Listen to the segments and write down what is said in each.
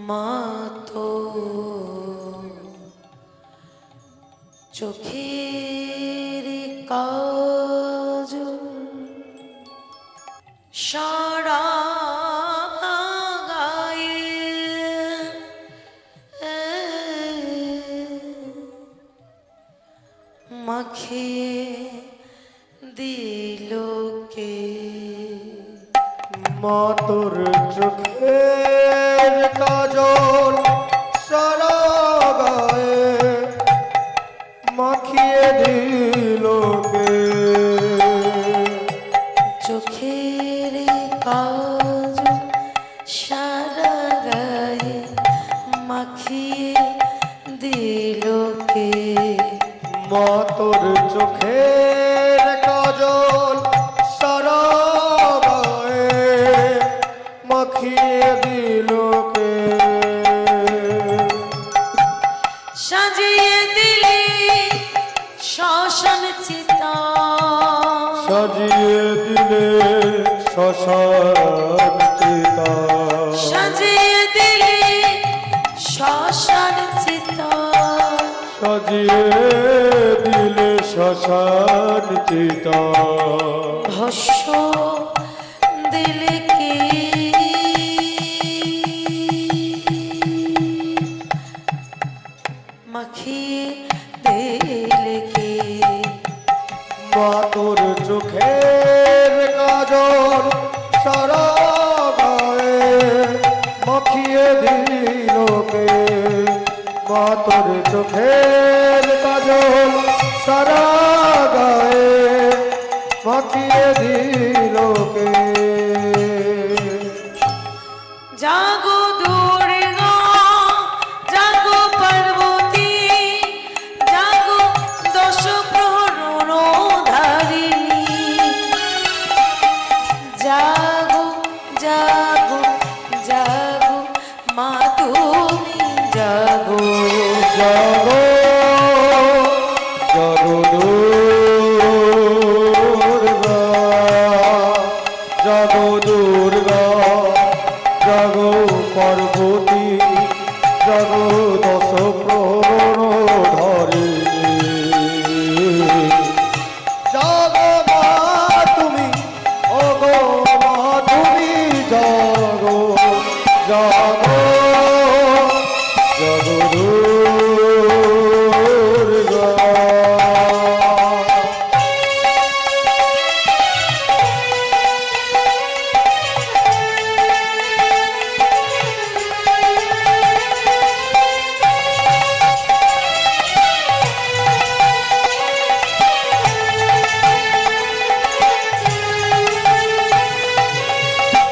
মাতো চোখের কাজল সারা গায়ে মাখিয়ে দিল কে মা তোর চোখের কাজল সারা গায়ে মাখিয়ে দিল কে চোখের কাজল সারা গায়ে মাখিয়ে দিল কে মা তোর চোখের কাজল সারা গায়ে মাখিয়ে দিল কে সাজিয়ে দিলি শ্মশান চিতা সাজিয়ে দিলে শ্মশান চিতা সাজিয়ে দিলি শ্মশান চিতা সাজিয়ে দিলে শ্মশান চিতা ভস্য দিলে কি মাখিয়ে দিলে কি মা তোর চোখের কাজল সারা গায়ে মাখিয়ে দিল কে মা তোর চোখের কাজল সারা গায়ে মাখিয়ে দিল কে জাগো দুর্গা জাগো পার্বতী জাগো দশ প্রহরণ ধারিণী জাগো জাগো জাগো মা তুমি জাগো জাগো জাগো দুর্গা জাগো দুর্গা জাগো পার্বতী জাগো দশ প্রহর ধরিণী জাগো মা তুমি ওগো মা তুমি জাগো জাগো জাগো দুর্গা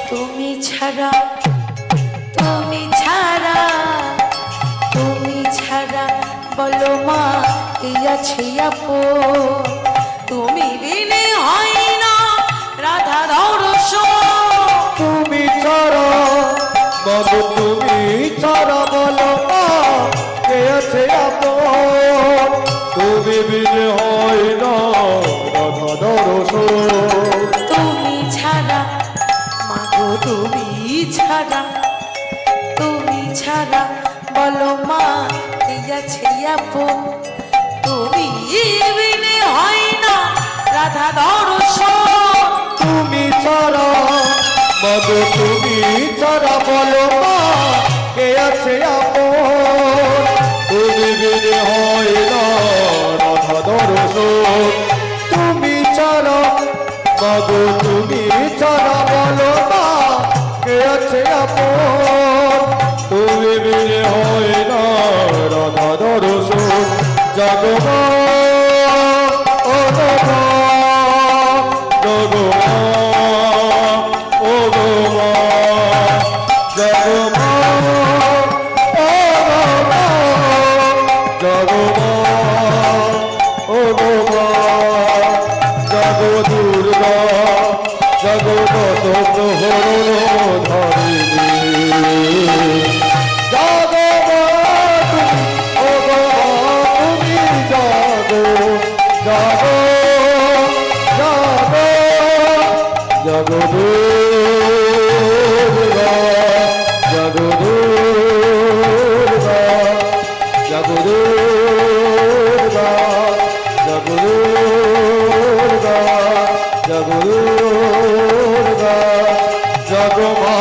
তুমি ছাড়া তুমি ছাড়া তুমি ছাড়া বলো মা কে আছে আপন তুমি বিনে হয় না রাধা দর্শন তুমি ছাড়া বাবু তুমি ছাড়া বলো মা কে আছে আপন তুমি বিনে হয় না রাধা দর্শন তুমি ছাড়া মাগো তুমি ছাড়া বলো মা কে আছে আপন তুমি বিনে হয় না রাধা দর্শন তুমি ছাড়া বাবু তুমি ছাড়া বলো মা কে আছে আপন তুমি বিনে হয় না রাধা দর্শন তুমি ছাড়া বাবু তুমি ছাড়া বলো মা কে আছে আপন তুমি বিনে হয় না রাধা দর্শন জাগো মা ও গো মা জাগো মা ও গো মা জাগো মা ও গো মা জাগো মা ও গো মা জাগো দুর্গা জাগো দশ প্রহর ধরিণী জাগো মা তুমি ও গো মা তুমি জাগো জাগো জাগো জাগো দুর্গা জাগো দুর্গা দুর্গা জগমা